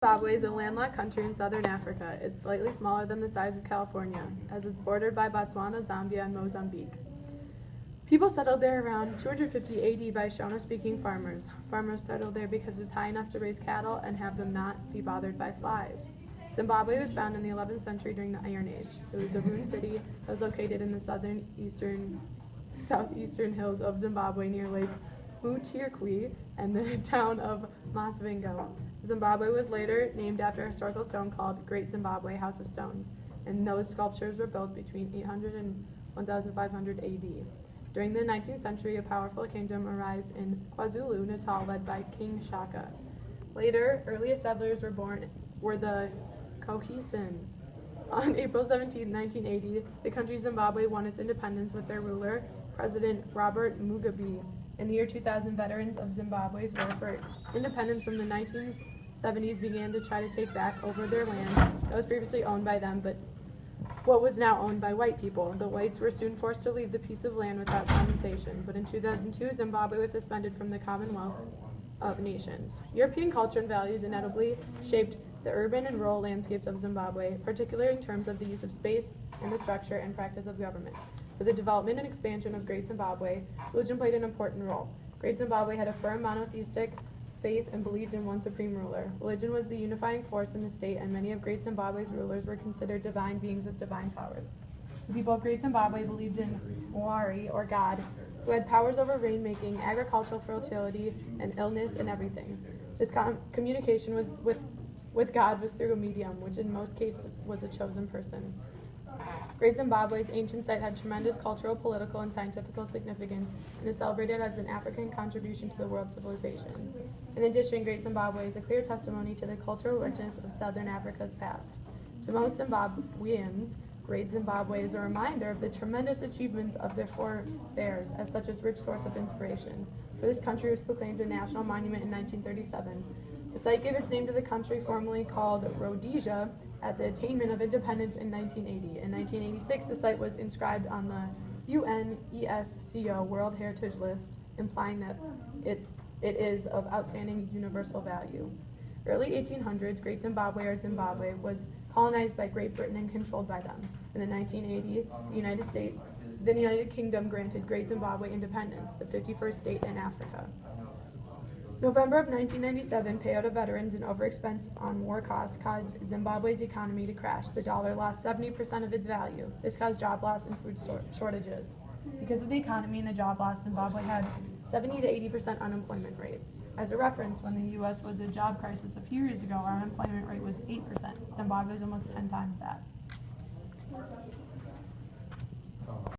Zimbabwe is a landlocked country in southern Africa. It's slightly smaller than the size of California, as it's bordered by Botswana, Zambia, and Mozambique. People settled there around 250 AD by Shona-speaking farmers. Farmers settled there because it was high enough to raise cattle and have them not be bothered by flies. Zimbabwe was found in the 11th century during the Iron Age. It was a ruined city that was located in the southeastern hills of Zimbabwe near Lake Mutirkwi and the town of Masvingo. Zimbabwe was later named after a historical stone called Great Zimbabwe, House of Stones, and those sculptures were built between 800 and 1500 AD. During the 19th century, a powerful kingdom arose in KwaZulu-Natal led by King Shaka. Later, earliest settlers were the Khoisan. On April 17, 1980, the country Zimbabwe won its independence with their ruler, President Robert Mugabe. In the year 2000, veterans of Zimbabwe's war for independence from the 1970s began to try to take back over their land that was previously owned by them, but what was now owned by white people. The whites were soon forced to leave the piece of land without compensation, but in 2002, Zimbabwe was suspended from the Commonwealth of Nations. European culture and values inevitably shaped the urban and rural landscapes of Zimbabwe, particularly in terms of the use of space and the structure and practice of government. For the development and expansion of Great Zimbabwe, religion played an important role. Great Zimbabwe had a firm monotheistic faith and believed in one supreme ruler. Religion was the unifying force in the state, and many of Great Zimbabwe's rulers were considered divine beings with divine powers. The people of Great Zimbabwe believed in Mwari, or God, who had powers over rainmaking, agricultural fertility, and illness and everything. This communication with God was through a medium, which in most cases was a chosen person. Great Zimbabwe's ancient site had tremendous cultural, political, and scientific significance and is celebrated as an African contribution to the world civilization. In addition, Great Zimbabwe is a clear testimony to the cultural richness of southern Africa's past. To most Zimbabweans, Great Zimbabwe is a reminder of the tremendous achievements of their forebears as such a rich source of inspiration. For this country was proclaimed a national monument in 1937. The site gave its name to the country formerly called Rhodesia at the attainment of independence in 1980. In 1986, the site was inscribed on the UNESCO World Heritage List, implying that it is of outstanding universal value. Early 1800s, Great Zimbabwe, or Zimbabwe, was colonized by Great Britain and controlled by them. In the 1980s, the United Kingdom granted Great Zimbabwe independence, the 51st state in Africa. November of 1997, payout of veterans and overexpense on war costs caused Zimbabwe's economy to crash. The dollar lost 70% of its value. This caused job loss and food shortages. Because of the economy and the job loss, Zimbabwe had 70 to 80% unemployment rate. As a reference, when the U.S. was a job crisis a few years ago, our unemployment rate was 8%. Zimbabwe is almost 10 times that.